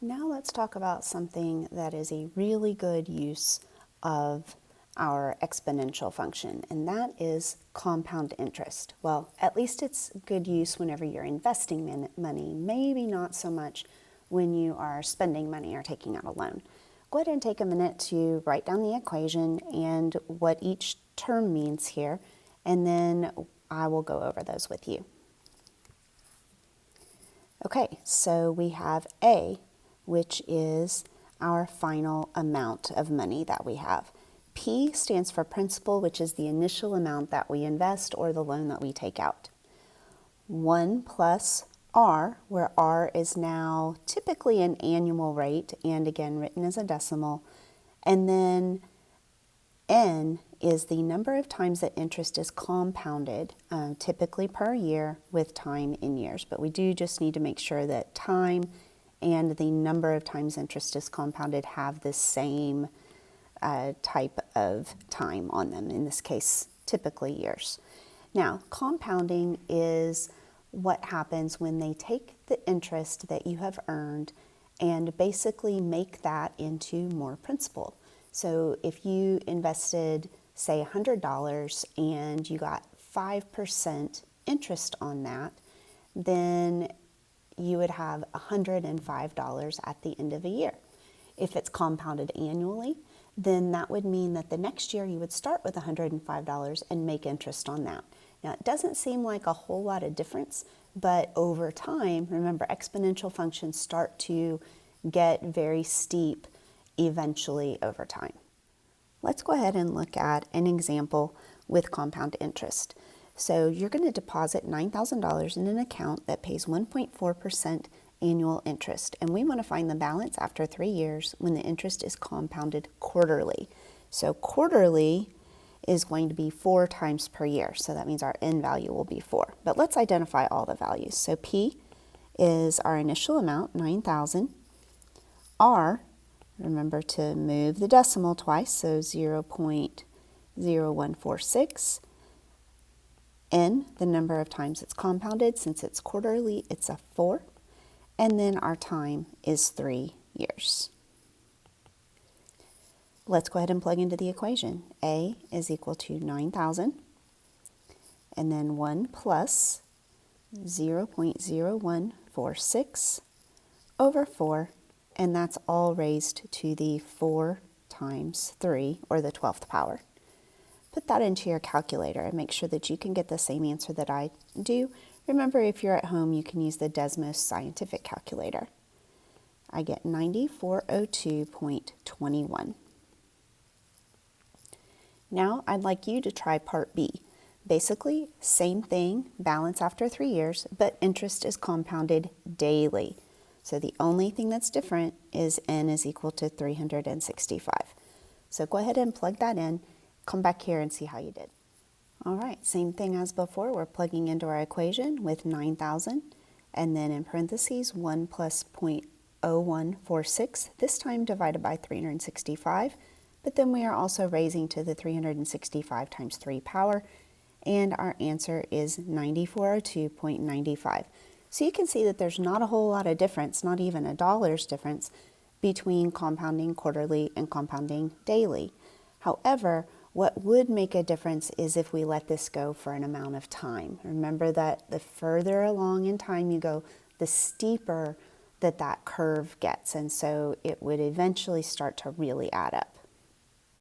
Now let's talk about something that is a really good use of our exponential function, and that is compound interest. Well, at least it's good use whenever you're investing money, maybe not so much when you are spending money or taking out a loan. Go ahead and take a minute to write down the equation and what each term means here, and then I will go over those with you. Okay, so we have A, which is our final amount of money that we have. P stands for principal, which is the initial amount that we invest or the loan that we take out. 1 plus R, where R is now typically an annual rate and again written as a decimal. And then N is the number of times that interest is compounded, typically per year with time in years. But we do just need to make sure that time and the number of times interest is compounded have the same type of time on them, in this case, typically years. Now, compounding is what happens when they take the interest that you have earned and basically make that into more principal. So if you invested, say, $100 and you got 5% interest on that, then you would have $105 at the end of a year. If it's compounded annually, then that would mean that the next year you would start with $105 and make interest on that. Now, it doesn't seem like a whole lot of difference, but over time, remember, exponential functions start to get very steep eventually over time. Let's go ahead and look at an example with compound interest. So you're going to deposit $9,000 in an account that pays 1.4% annual interest, and we want to find the balance after 3 years when the interest is compounded quarterly. So quarterly is going to be 4 times per year, so that means our end value will be 4. But let's identify all the values. So P is our initial amount, $9,000. R, remember to move the decimal twice, so 0.0146. N, the number of times it's compounded. Since it's quarterly, it's a 4. And then our time is 3 years. Let's go ahead and plug into the equation. A is equal to 9,000, and then 1 plus 0.0146 over 4, and that's all raised to the 4 times 3, or the 12th power. Put that into your calculator and make sure that you can get the same answer that I do. Remember, if you're at home, you can use the Desmos scientific calculator. I get 9402.21. Now I'd like you to try part B. Basically, same thing, balance after 3 years, but interest is compounded daily. So the only thing that's different is N is equal to 365. So go ahead and plug that in. Come back here and see how you did. All right, same thing as before. We're plugging into our equation with 9,000, and then in parentheses, 1 plus 0.0146, this time divided by 365. But then we are also raising to the 365 times 3 power, and our answer is 9402.95. So you can see that there's not a whole lot of difference, not even a dollar's difference, between compounding quarterly and compounding daily. However, what would make a difference is if we let this go for an amount of time. Remember that the further along in time you go, the steeper that curve gets, and so it would eventually start to really add up.